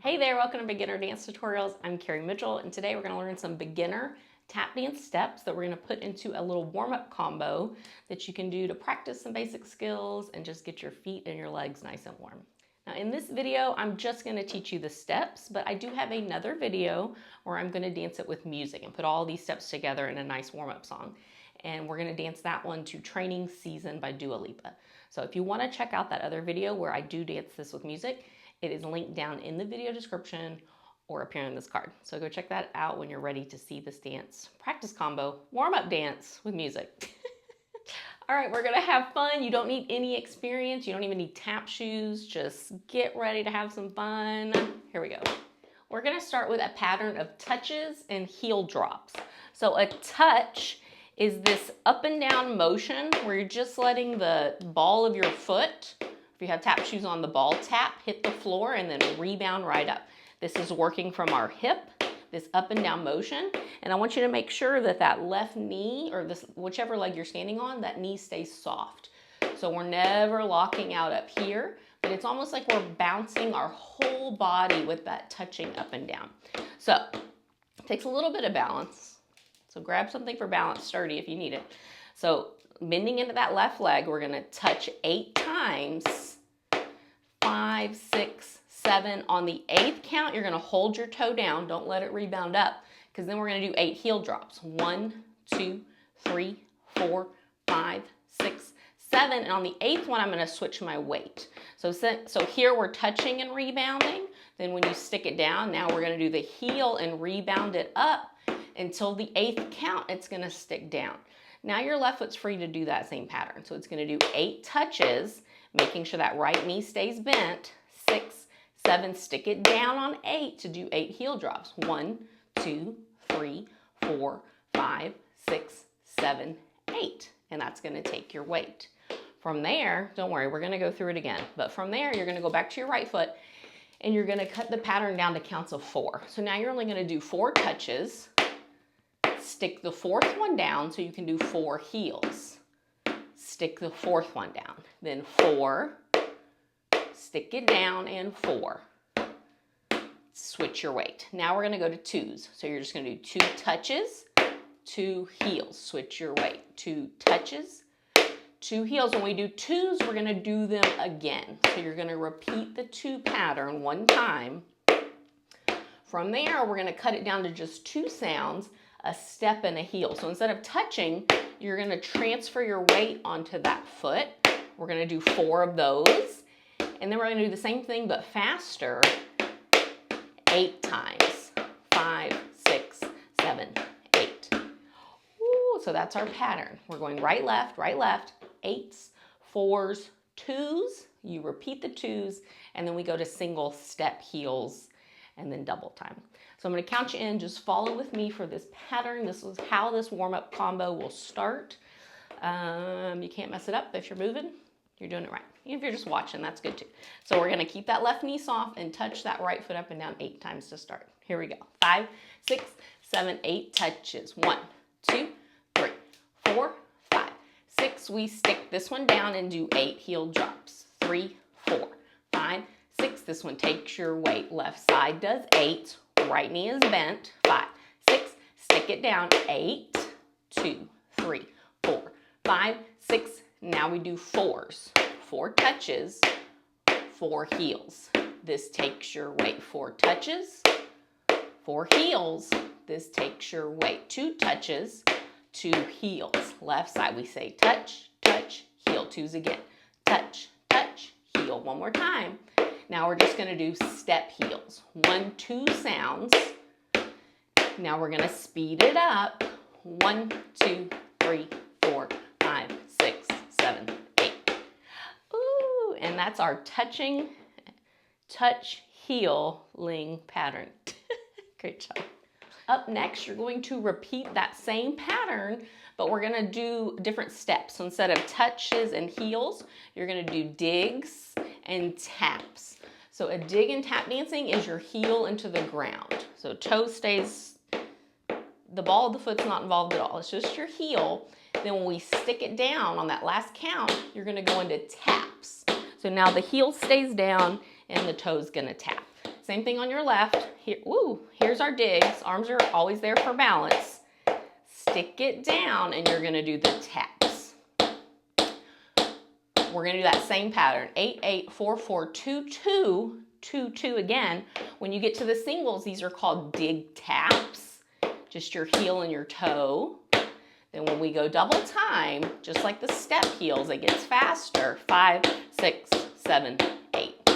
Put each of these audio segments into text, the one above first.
Hey there, welcome to Beginner Dance Tutorials. I'm Carrie Mitchell, and today we're going to learn some beginner tap dance steps that we're going to put into a little warm-up combo that you can do to practice some basic skills and just get your feet and your legs nice and warm. Now in this video, I'm just going to teach you the steps, but I do have another video where I'm going to dance it with music and put all these steps together in a nice warm-up song. And we're going to dance that one to Training Season by Lipa. So if you want to check out that other video where I do dance this with music, it is linked down in the video description or up here on this card. So go check that out when you're ready to see this dance practice combo, warm-up dance with music. All right, we're gonna have fun. You don't need any experience. You don't even need tap shoes. Just get ready to have some fun. Here we go. We're gonna start with a pattern of touches and heel drops. So a touch is this up and down motion where you're just letting the ball of your foot, if you have tap shoes on, the ball tap, hit the floor and then rebound right up. This is working from our hip, this up and down motion. And I want you to make sure that that left knee, or this whichever leg you're standing on, that knee stays soft. So we're never locking out up here, but it's almost like we're bouncing our whole body with that touching up and down. So it takes a little bit of balance. So grab something for balance, sturdy if you need it. So bending into that left leg, we're gonna touch 8 times, 5, 6, 7. On the 8th count, you're gonna hold your toe down. Don't let it rebound up, because then we're gonna do 8 heel drops. 1, 2, 3, 4, 5, 6, 7. And on the 8th one, I'm gonna switch my weight. So here we're touching and rebounding. Then when you stick it down, now we're gonna do the heel and rebound it up until the 8th count, it's gonna stick down. Now your left foot's free to do that same pattern. So it's gonna do 8 touches, making sure that right knee stays bent. 6, 7, stick it down on 8 to do 8 heel drops. 1, 2, 3, 4, 5, 6, 7, 8. And that's gonna take your weight. From there, don't worry, we're gonna go through it again. But from there, you're gonna go back to your right foot and you're gonna cut the pattern down to counts of 4. So now you're only gonna do 4 touches. Stick the 4th one down so you can do 4 heels. Stick the 4th one down. Then 4, stick it down, and 4. Switch your weight. Now we're gonna go to 2s. So you're just gonna do 2 touches, 2 heels. Switch your weight. 2 touches, 2 heels. When we do 2s, we're gonna do them again. So you're gonna repeat the 2 pattern 1 time. From there, we're gonna cut it down to just 2 sounds, a step and a heel. So instead of touching, you're gonna transfer your weight onto that foot. We're gonna do 4 of those. And then we're gonna do the same thing, but faster, 8 times. 5, 6, 7, 8. Ooh, so that's our pattern. We're going right, left, 8s, 4s, 2s. You repeat the 2s, and then we go to single step heels and then double time. So I'm gonna count you in, just follow with me for this pattern. This is how this warm-up combo will start. You can't mess it up if you're moving, you're doing it right. If you're just watching, that's good too. So we're gonna keep that left knee soft and touch that right foot up and down 8 times to start. Here we go. 5, 6, 7, 8 touches. 1, 2, 3, 4, 5, 6. We stick this one down and do 8 heel drops. 3, 4, 5, 6. This one takes your weight. Left side does 8. Right knee is bent. 5, 6. Stick it down. 8, 2, 3, 4, 5, 6. Now we do 4s. 4 touches, 4 heels. This takes your weight. 4 touches, 4 heels. This takes your weight. 2 touches, 2 heels. Left side, we say touch, touch, heel. 2s again. Touch, touch, heel. One more time. Now we're just gonna do step heels. 1, 2 sounds. Now we're gonna speed it up. 1, 2, 3, 4, 5, 6, 7, 8. Ooh, and that's our touch heeling pattern. Great job. Up next, you're going to repeat that same pattern, but we're gonna do different steps. So instead of touches and heels, you're gonna do digs and taps. So a dig and tap dancing is your heel into the ground. So toe stays, the ball of the foot's not involved at all. It's just your heel. Then when we stick it down on that last count, you're gonna go into tap. taps. So now the heel stays down and the toe's gonna tap. Same thing on your left. Here, woo, here's our digs. Arms are always there for balance. Stick it down and you're gonna do the taps. We're gonna do that same pattern, 8, 8, 4, 4, 2, 2, 2, 2 again. When you get to the singles, these are called dig taps. Just your heel and your toe. Then when we go double time, just like the step heels, it gets faster. 5, 6, 7, 8.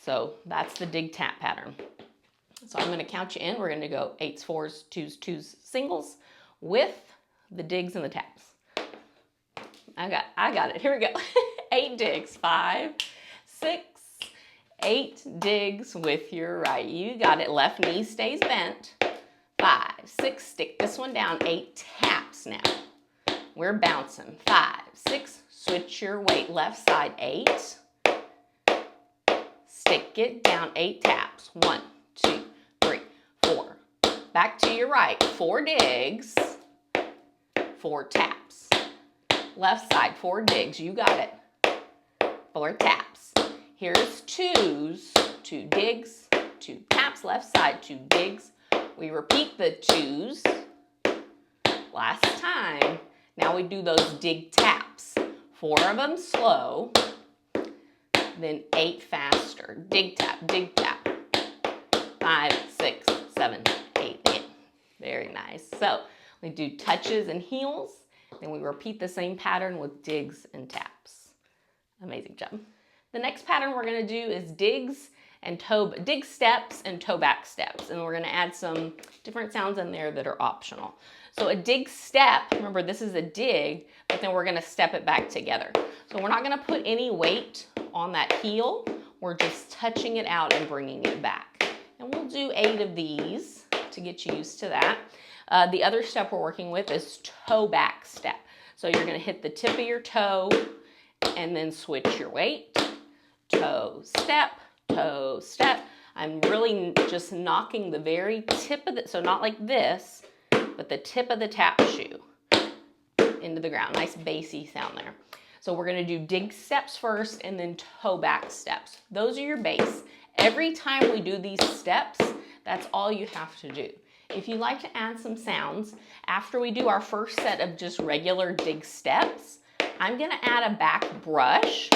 So that's the dig tap pattern. So I'm gonna count you in. We're gonna go 8s, 4s, 2s, 2s, singles with the digs and the taps. I got it. Here we go. 8 digs. 5, 6, 8 digs with your right. You got it. Left knee stays bent. 5, 6, stick this one down. 8 taps now. We're bouncing. 5, 6, switch your weight. Left side. 8. Stick it down. 8 taps. 1, 2, 3, 4. Back to your right. 4 digs. 4 taps. Left side. 4 digs. You got it. 4 taps. Here's 2s. 2 digs. 2 taps. Left side. 2 digs. We repeat the 2s. Last time. Now we do those dig taps. 4 of them slow. Then 8 faster. Dig tap, dig tap. 5, 6, 7, 8. In. Very nice. So we do touches and heels. Then we repeat the same pattern with digs and taps. Amazing job. The next pattern we're going to do is digs and dig steps and toe back steps. And we're going to add some different sounds in there that are optional. So a dig step, remember this is a dig, but then we're going to step it back together. So we're not going to put any weight on that heel. We're just touching it out and bringing it back. And we'll do 8 of these to get you used to that. The other step we're working with is toe back step. So you're going to hit the tip of your toe and then switch your weight. Toe step, toe step. I'm really just knocking the very tip of it, so not like this, but the tip of the tap shoe into the ground. Nice bassy sound there. So we're going to do dig steps first and then toe back steps. Those are your base. Every time we do these steps, that's all you have to do. If you'd like to add some sounds, after we do our first set of just regular dig steps, I'm going to add a back brush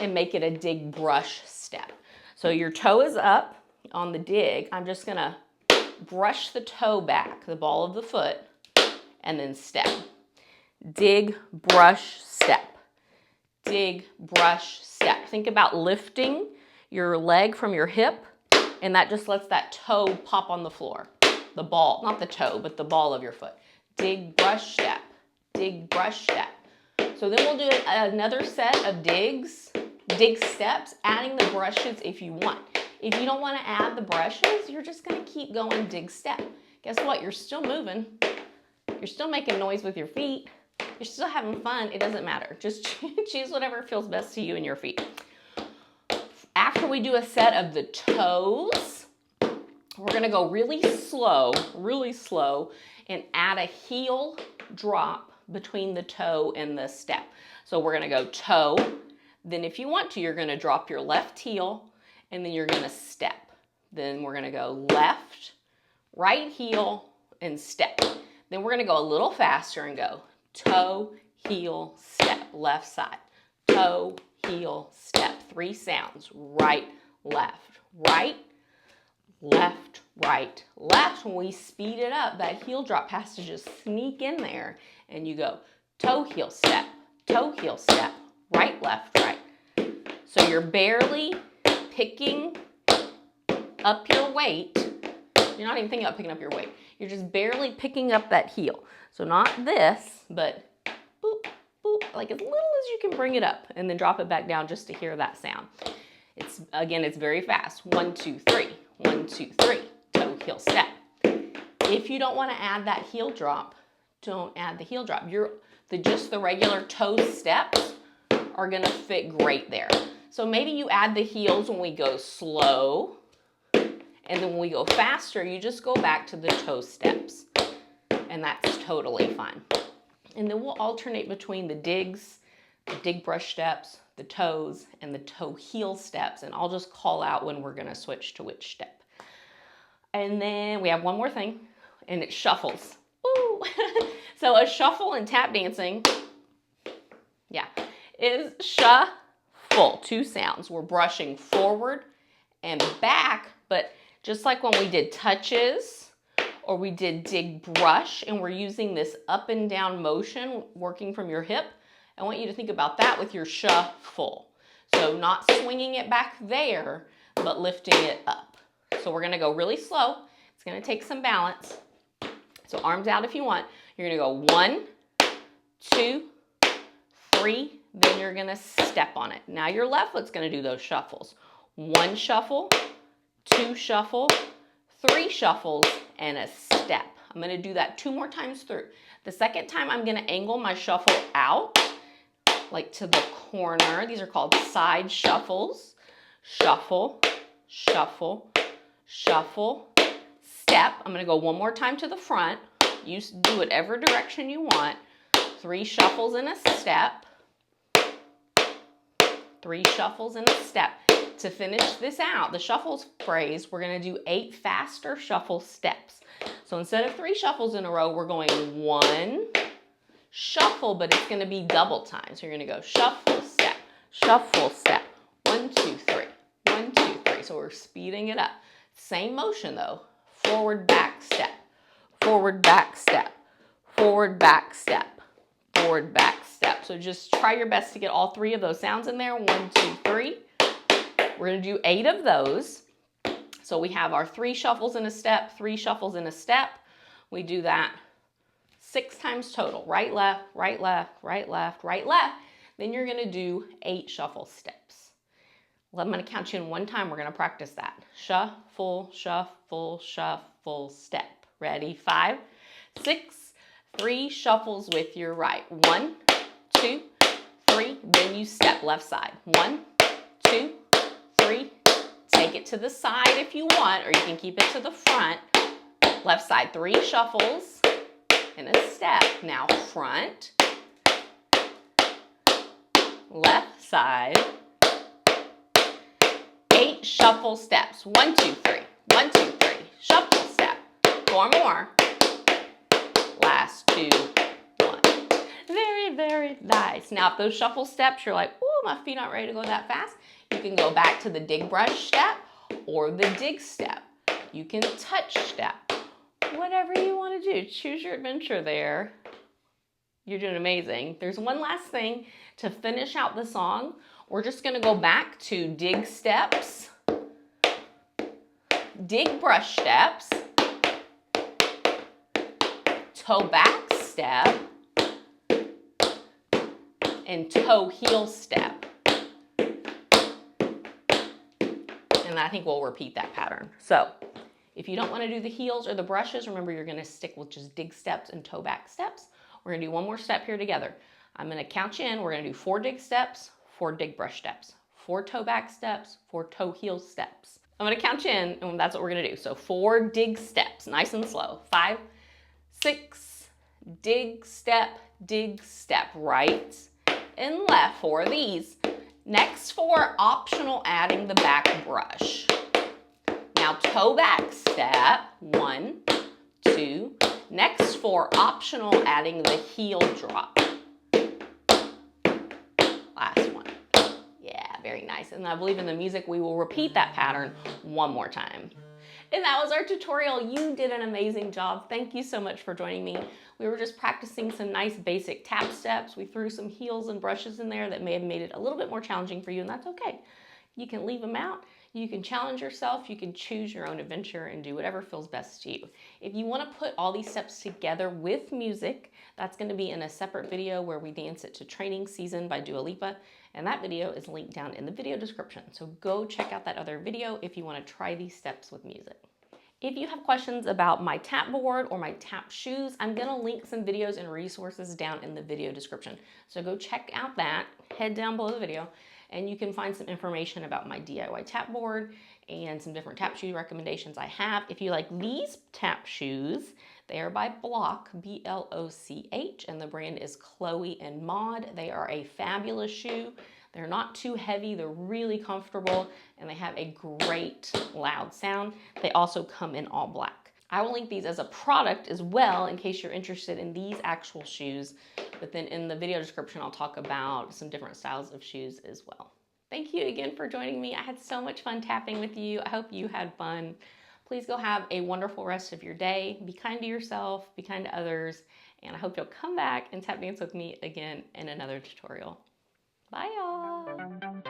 and make it a dig brush step. So your toe is up on the dig. I'm just going to brush the toe back, the ball of the foot, and then step. Dig, brush, step. Dig, brush, step. Think about lifting your leg from your hip, and that just lets that toe pop on the floor. The ball, not the toe, but the ball of your foot. Dig, brush, step. Dig, brush, step. So then we'll do another set of dig steps, adding the brushes if you want. If you don't want to add the brushes, you're just going to keep going dig step. Guess what? You're still moving. You're still making noise with your feet. You're still having fun. It doesn't matter. Just choose whatever feels best to you and your feet. After we do a set of the toes, we're going to go really slow, and add a heel drop between the toe and the step. So we're going to go toe. Then if you want to, you're going to drop your left heel, and then you're going to step. Then we're going to go left, right heel, and step. Then we're going to go a little faster and go toe, heel, step, left side. Toe, heel, step. 3 sounds. Right, left, right, left, right, left. When we speed it up, that heel drop has to just sneak in there, and you go toe, heel, step, right, left, right. So you're barely picking up your weight. You're not even thinking about picking up your weight. You're just barely picking up that heel. So not this, but boop, boop, like as little as you can bring it up, and then drop it back down just to hear that sound. It's very fast. 1, 2, 3. 1, 2, 3. Toe, heel, step. If you don't want to add that heel drop, don't add the heel drop. Just the regular toe steps are going to fit great there. So maybe you add the heels when we go slow, and then when we go faster, you just go back to the toe steps, and that's totally fine. And then we'll alternate between the digs, the dig brush steps, the toes, and the toe heel steps. And I'll just call out when we're gonna switch to which step. And then we have one more thing, and it shuffles. Woo! So a shuffle in tap dancing, yeah, is shuffle. Two sounds. We're brushing forward and back, but just like when we did touches or we did dig brush, and we're using this up and down motion working from your hip, I want you to think about that with your shuffle. So not swinging it back there, but lifting it up. So we're gonna go really slow. It's gonna take some balance. So arms out if you want. You're gonna go 1, 2, 3, then you're gonna step on it. Now your left foot's gonna do those shuffles. 1 shuffle, 2 shuffle, 3 shuffles, and a step. I'm gonna do that 2 more times through. The second time I'm gonna angle my shuffle out, like to the corner. These are called side shuffles. Shuffle, shuffle, shuffle, step. I'm gonna go 1 more time to the front. You do whatever direction you want. 3 shuffles and a step. 3 shuffles and a step. To finish this out, the shuffles phrase, we're gonna do 8 faster shuffle steps. So instead of 3 shuffles in a row, we're going 1 shuffle, but it's gonna be double time. So you're gonna go shuffle, step, shuffle, step. 1, 2, 3, 1, 2, 3. So we're speeding it up. Same motion though. Forward, back, step. Forward, back, step. Forward, back, step. Forward, back, step. So just try your best to get all 3 of those sounds in there. 1, 2, 3. We're gonna do 8 of those. So we have our 3 shuffles in a step, 3 shuffles in a step. We do that 6 times total. Right, left, right, left, right, left, right, left. Then you're gonna do 8 shuffle steps. Well, I'm gonna count you in 1 time. We're gonna practice that. Shuffle, shuffle, shuffle, step. Ready? 5, 6, 3 shuffles with your right. 1, 2, 3, then you step left side. 1, 2, 3, take it to the side if you want, or you can keep it to the front. Left side, 3 shuffles and a step. Now front, left side, 8 shuffle steps. 1, 2, 3, 1, 2, 3, shuffle step. 4 more. Last 2, 1. Very, very nice. Now if those shuffle steps, you're like, oh, my feet aren't ready to go that fast, you can go back to the dig brush step or the dig step. You can touch step. Whatever you want to do, choose your adventure there. You're doing amazing. There's one last thing to finish out the song. We're just going to go back to dig steps, dig brush steps, toe back step, and toe heel step. And I think we'll repeat that pattern. So if you don't want to do the heels or the brushes, remember you're going to stick with just dig steps and toe back steps. We're going to do 1 more step here together. I'm going to count you in. We're going to do 4 dig steps, 4 dig brush steps, 4 toe back steps, 4 toe heel steps. I'm going to count you in, and that's what we're going to do. So 4 dig steps, nice and slow. 5, 6, dig, step, right and left. 4 of these. Next 4, optional, adding the back brush. Now toe back step, 1, 2. Next 4, optional, adding the heel drop. Last one. Yeah, very nice. And I believe in the music, we will repeat that pattern 1 more time. And that was our tutorial. You did an amazing job. Thank you so much for joining me. We were just practicing some nice basic tap steps. We threw some heels and brushes in there that may have made it a little bit more challenging for you, and that's okay. You can leave them out. You can challenge yourself. You can choose your own adventure and do whatever feels best to you. If you want to put all these steps together with music, that's going to be in a separate video where we dance it to Training Season by Lipa, and that video is linked down in the video description. So go check out that other video if you want to try these steps with music. If you have questions about my tap board or my tap shoes, I'm going to link some videos and resources down in the video description. So go check out that, head down below the video, and you can find some information about my DIY tap board and some different tap shoe recommendations I have. If you like these tap shoes, They are by Bloch, B-L-O-C-H, and the brand is Chloe and Maud. They are a fabulous shoe. They're not too heavy, they're really comfortable, and they have a great loud sound. They also come in all black. I will link these as a product as well in case you're interested in these actual shoes, but then in the video description I'll talk about some different styles of shoes as well. Thank you again for joining me. I had so much fun tapping with you. I hope you had fun. Please go have a wonderful rest of your day. Be kind to yourself, be kind to others, and I hope you'll come back and tap dance with me again in another tutorial. Bye y'all.